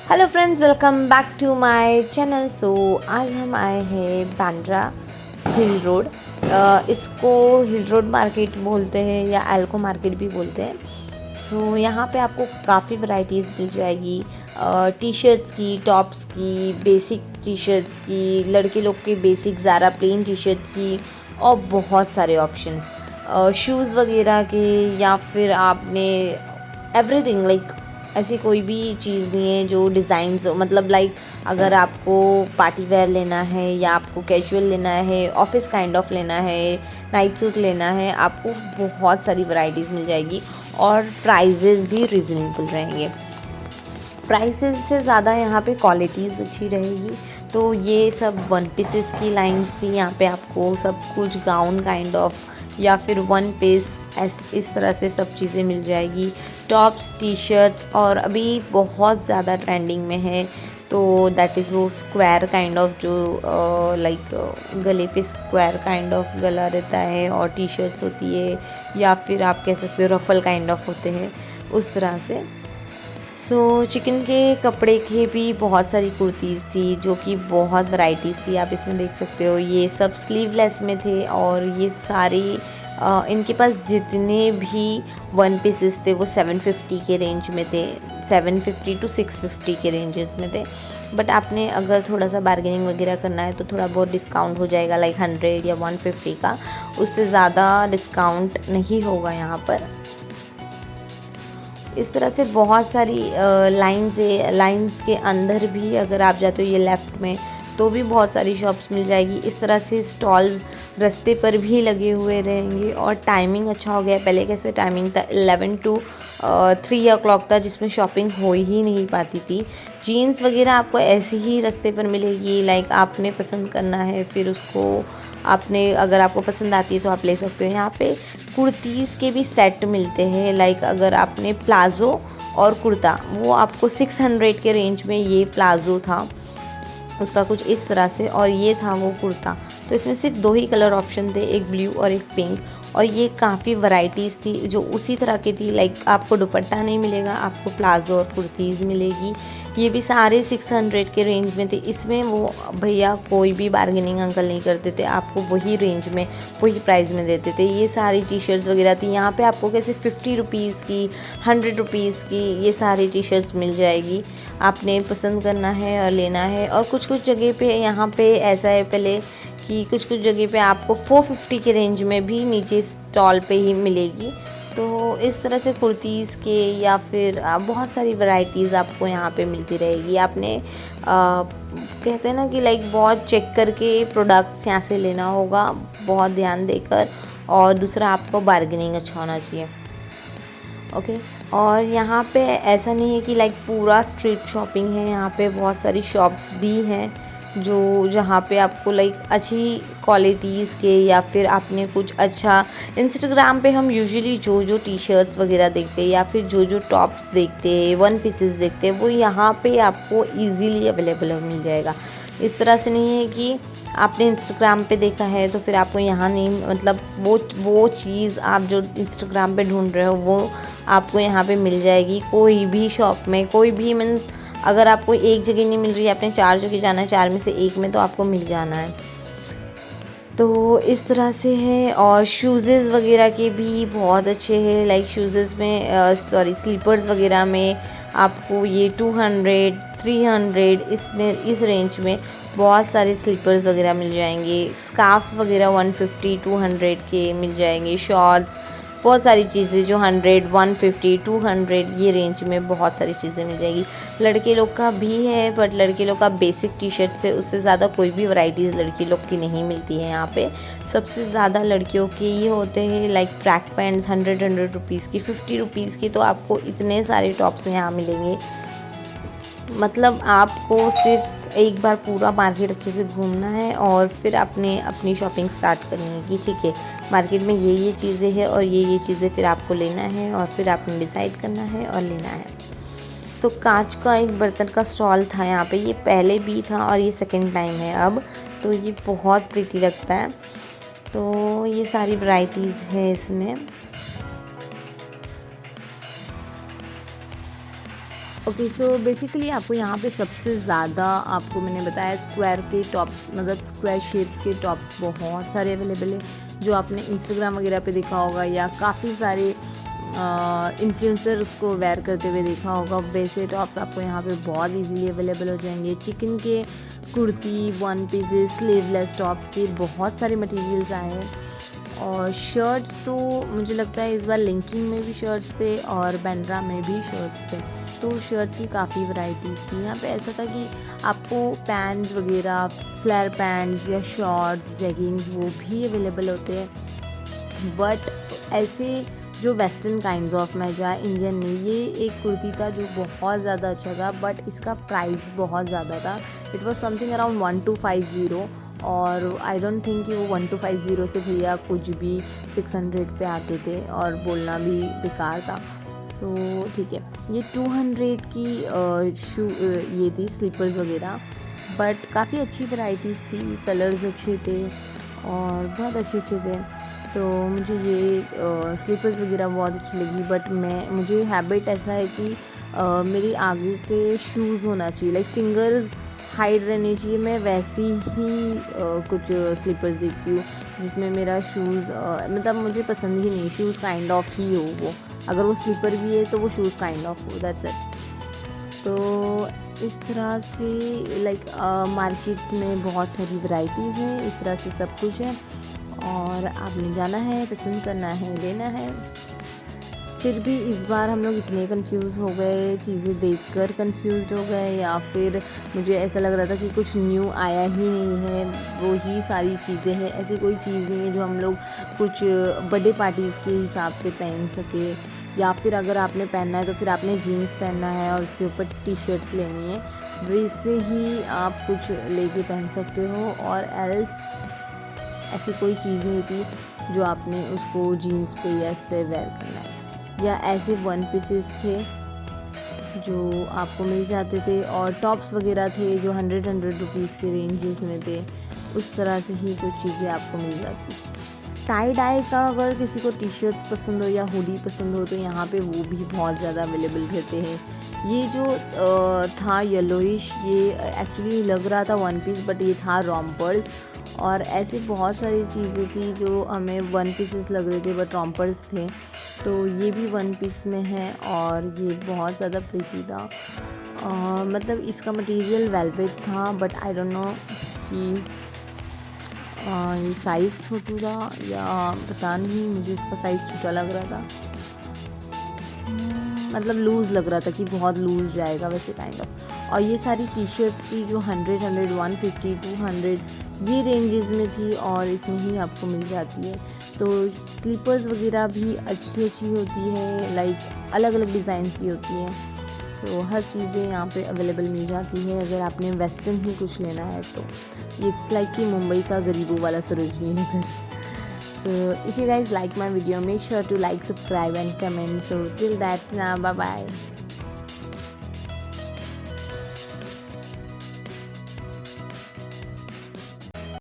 Hello friends, welcome back to my channel. आज हम आए हैं बांद्रा हिल रोड। इसको हिल रोड मार्केट बोलते हैं या एल्को मार्केट भी बोलते हैं। यहाँ पे आपको काफ़ी वैरायटीज़ मिल जाएगी, टी शर्ट्स की, टॉप्स की, बेसिक टी शर्ट्स की, लड़के लोग के basic Zara plain T shirts की और बहुत सारे ऑप्शंस, शूज़ वगैरह के, या फिर आपने एवरीथिंग लाइक ऐसी कोई भी चीज़ नहीं है जो डिज़ाइंस मतलब लाइक अगर आपको पार्टी वेयर लेना है या आपको कैजुअल लेना है, ऑफिस काइंड ऑफ लेना है, नाइट सूट लेना है, आपको बहुत सारी वैरायटीज़ मिल जाएगी और प्राइजेज़ भी रीज़नेबल रहेंगे। प्राइसेस से ज़्यादा यहाँ पे क्वालिटीज़ अच्छी रहेगी। तो ये सब वन पीसेस की लाइंस थी। यहाँ पे आपको सब कुछ गाउन काइंड ऑफ या फिर वन पीस इस तरह से सब चीज़ें मिल जाएगी, टॉप्स, टी शर्ट्स। और अभी बहुत ज़्यादा ट्रेंडिंग में है तो दैट इज़ वो स्क्वायर काइंड ऑफ जो लाइक गले पे स्क्वायर काइंड ऑफ गला रहता है और टी शर्ट्स होती है, या फिर आप कह सकते हो रफल काइंड ऑफ होते हैं उस तरह से। चिकन के कपड़े की भी बहुत सारी कुर्तीज़ थी जो कि बहुत वैरायटीज़ थी, आप इसमें देख सकते हो। ये सब स्लीवलेस में थे और ये सारी इनके पास जितने भी वन पीसेस थे वो 750 के रेंज में थे, 750 to 650 के रेंजेस में थे। बट आपने अगर थोड़ा सा बार्गेनिंग वगैरह करना है तो थोड़ा बहुत डिस्काउंट हो जाएगा, लाइक 100 या 150 का, उससे ज़्यादा डिस्काउंट नहीं होगा यहाँ पर। इस तरह से बहुत सारी लाइंस के अंदर भी अगर आप जाते हो ये लेफ़्ट में तो भी बहुत सारी शॉप्स मिल जाएगी। इस तरह से स्टॉल्स रास्ते पर भी लगे हुए रहेंगे और टाइमिंग अच्छा हो गया। पहले कैसे टाइमिंग था 11 to 3 o'clock था, जिसमें शॉपिंग हो ही नहीं पाती थी। जीन्स वगैरह आपको ऐसे ही रास्ते पर मिलेगी, लाइक आपने पसंद करना है फिर उसको आपने अगर आपको पसंद आती है तो आप ले सकते हो। यहाँ पे कुर्तीज़ के भी सेट मिलते हैं, लाइक अगर आपने प्लाज़ो और कुर्ता, वो आपको 600 के रेंज में ये प्लाज़ो था उसका कुछ इस तरह से, और ये था वो कुर्ता। तो इसमें सिर्फ 2 ही कलर ऑप्शन थे, एक ब्लू और एक पिंक। और ये काफ़ी वैरायटीज़ थी जो उसी तरह की थी, लाइक आपको दुपट्टा नहीं मिलेगा, आपको प्लाज़ो और कुर्तीज़ मिलेगी। ये भी सारे 600 के रेंज में थे। इसमें वो भैया कोई भी बार्गेनिंग अंकल नहीं करते थे, आपको वही रेंज में वही प्राइस में देते थे। ये सारी टी शर्ट्स वगैरह थी। यहाँ पे आपको कैसे 50 रुपीज़ की, 100 रुपीज़ की ये सारी टी शर्ट्स मिल जाएगी। आपने पसंद करना है और लेना है। और कुछ जगह पे यहाँ पे ऐसा है पहले कि कुछ जगह पे आपको 450 के रेंज में भी नीचे स्टॉल पे ही मिलेगी। तो इस तरह से कुर्तीज़ के या फिर बहुत सारी वैरायटीज़ आपको यहाँ पे मिलती रहेगी। आपने कहते हैं ना कि लाइक बहुत चेक करके प्रोडक्ट्स यहाँ से लेना होगा, बहुत ध्यान देकर। और दूसरा आपको बार्गेनिंग अच्छा होना चाहिए। ओके। और यहाँ पे ऐसा नहीं है कि लाइक पूरा स्ट्रीट शॉपिंग है, यहाँ पे बहुत सारी शॉप्स भी हैं जो जहाँ पे आपको लाइक अच्छी क्वालिटीज़ के, या फिर आपने कुछ अच्छा इंस्टाग्राम पे हम यूजुअली जो टी शर्ट्स वगैरह देखते हैं या फिर जो टॉप्स देखते हैं, वन पीसेस देखते हैं, वो यहाँ पे आपको इजीली अवेलेबल मिल जाएगा। इस तरह से नहीं है कि आपने इंस्टाग्राम पे देखा है तो फिर आपको यहाँ नहीं, मतलब वो चीज़ आप जो इंस्टाग्राम पे ढूंढ रहे हो वो आपको यहाँ पे मिल जाएगी कोई भी शॉप में। कोई भी अगर आपको एक जगह नहीं मिल रही है, आपने 4 जगह जाना है, 4 में से एक में तो आपको मिल जाना है। तो इस तरह से है। और शूज़ेज़ वगैरह के भी बहुत अच्छे हैं, लाइक शूज़ेज़ में स्लीपर्स वगैरह में आपको ये 200, 300 इसमें इस रेंज में बहुत सारे स्लीपर्स वगैरह मिल जाएंगे। स्कार्फ वगैरह 150, 200 के मिल जाएंगे। शॉर्ट्स, बहुत सारी चीज़ें जो 100, 150, 200 ये रेंज में बहुत सारी चीज़ें मिल जाएगी। लड़के लोग का भी है, बट लड़के लोग का बेसिक टी शर्ट से उससे ज़्यादा कोई भी वैरायटीज़ लड़की लोग की नहीं मिलती है यहाँ पे। सबसे ज़्यादा लड़कियों के ही होते हैं, लाइक ट्रैक पैंट्स 100 रुपीज़ की, 50 रुपीज़ की। तो आपको इतने सारे टॉप्स यहाँ मिलेंगे, मतलब आपको सिर्फ एक बार पूरा मार्केट अच्छे से घूमना है और फिर आपने अपनी शॉपिंग स्टार्ट करनी है कि ठीक है मार्केट में ये चीज़ें हैं और ये चीज़ें फिर आपको लेना है, और फिर आपने डिसाइड करना है और लेना है। तो कांच का एक बर्तन का स्टॉल था यहाँ पे, ये पहले भी था और ये सेकंड टाइम है अब। तो ये बहुत प्रीटी लगता है। तो ये सारी वैरायटीज़ है इसमें। ओके, सो बेसिकली आपको यहाँ पे सबसे ज़्यादा आपको मैंने बताया स्क्वायर के टॉप्स, मतलब स्क्वायर शेप्स के टॉप्स बहुत सारे अवेलेबल है, जो आपने इंस्टाग्राम वगैरह पे देखा होगा या काफ़ी सारे इन्फ्लुएंसर उसको वेयर करते हुए देखा होगा। वैसे टॉप्स आपको यहाँ पे बहुत इजीली अवेलेबल हो जाएंगे। चिकन के kurti, one pieces, sleeveless top से बहुत सारे मटेरियल्स आए हैं। और शर्ट्स तो मुझे लगता है इस बार लिंकिंग में भी शर्ट्स थे और बैंड्रा में भी शर्ट्स थे, तो शर्ट्स की काफ़ी वैरायटीज़ थी। यहाँ पे ऐसा था कि आपको पैंट्स वगैरह, फ्लेयर पैंट्स या शॉर्ट्स, जेगिंग्स वो भी अवेलेबल होते हैं। बट ऐसे जो वेस्टर्न काइंड्स ऑफ में जो है इंडियन में, ये एक कुर्ती था जो बहुत ज़्यादा अच्छा था, बट इसका प्राइस बहुत ज़्यादा था। इट वॉज समथिंग अराउंड 1250 और आई डोंट थिंक कि वो 1250 से भैया कुछ भी 600 पे आते थे, और बोलना भी बेकार था। सो ठीक है, ये 200 की ये थी स्लीपर्स वगैरह, बट काफ़ी अच्छी वैरायटीज़ थी, कलर्स अच्छे थे और बहुत अच्छे थे। तो मुझे ये स्लीपर्स वगैरह बहुत अच्छी लगी। बट मुझे हैबिट ऐसा है कि मेरी आगे के शूज़ होना चाहिए, लाइक फिंगर्स हाइड रहनी चाहिए। मैं वैसी ही कुछ स्लीपर्स देखती हूँ जिसमें मेरा शूज़ मतलब मुझे पसंद ही नहीं, शूज़ काइंड ऑफ ही हो वो, अगर वो स्लीपर भी है तो वो शूज़ काइंड ऑफ हो, दैट्स इट। तो इस तरह से लाइक मार्केट्स में बहुत सारी वैरायटीज़ हैं, इस तरह से सब कुछ है और आपने जाना है, पसंद करना है, लेना है। फिर भी इस बार हम लोग इतने कंफ्यूज हो गए, चीज़ें देखकर कंफ्यूज्ड हो गए, या फिर मुझे ऐसा लग रहा था कि कुछ न्यू आया ही नहीं है, वो ही सारी चीज़ें हैं। ऐसी कोई चीज़ नहीं है जो हम लोग कुछ बर्थडे पार्टीज़ के हिसाब से पहन सके, या फिर अगर आपने पहनना है तो फिर आपने जीन्स पहनना है और उसके ऊपर टी शर्ट्स लेनी है, वैसे ही आप कुछ लेके पहन सकते हो। और एल्स ऐसी कोई चीज़ नहीं थी जो आपने उसको जीन्स पे या इस पे वेयर करना है। या ऐसे वन पीसेस थे जो आपको मिल जाते थे, और टॉप्स वगैरह थे जो 100 रुपीज़ के रेंजेस में थे, उस तरह से ही कुछ चीज़ें आपको मिल जाती। टाई डाई का अगर किसी को टी शर्ट्स पसंद हो या हुडी पसंद हो तो यहाँ पे वो भी बहुत ज़्यादा अवेलेबल रहते हैं। ये जो था येलोइश, ये एक्चुअली लग रहा था वन पीस, बट ये था रॉम्पर्स। और ऐसे बहुत सारी चीज़ें थी जो हमें वन पीसेस लग रहे थे बट रॉम्पर्स थे, तो ये भी वन पीस में है और ये बहुत ज़्यादा प्रीटी था। मतलब इसका मटेरियल वेलवेट था, बट आई डोंट नो कि ये साइज़ छोटू था या पता नहीं, मुझे इसका साइज़ छोटा लग रहा था। मतलब लूज़ लग रहा था कि बहुत लूज़ जाएगा वैसे काइंड ऑफ। और ये सारी टी शर्ट्स थी जो 100, 150, 200 ये रेंजेस में थी, और इसमें ही आपको मिल जाती है। तो स्लीपर्स वगैरह भी अच्छी होती है, लाइक अलग अलग डिज़ाइन की होती हैं। तो हर चीज़ें यहाँ पे अवेलेबल मिल जाती है अगर आपने वेस्टर्न ही कुछ लेना है तो। इट्स लाइक कि मुंबई का गरीबों वाला Sarojini Nagar. So if you guys like my video, make sure to like, subscribe and comment. So till that, bye bye.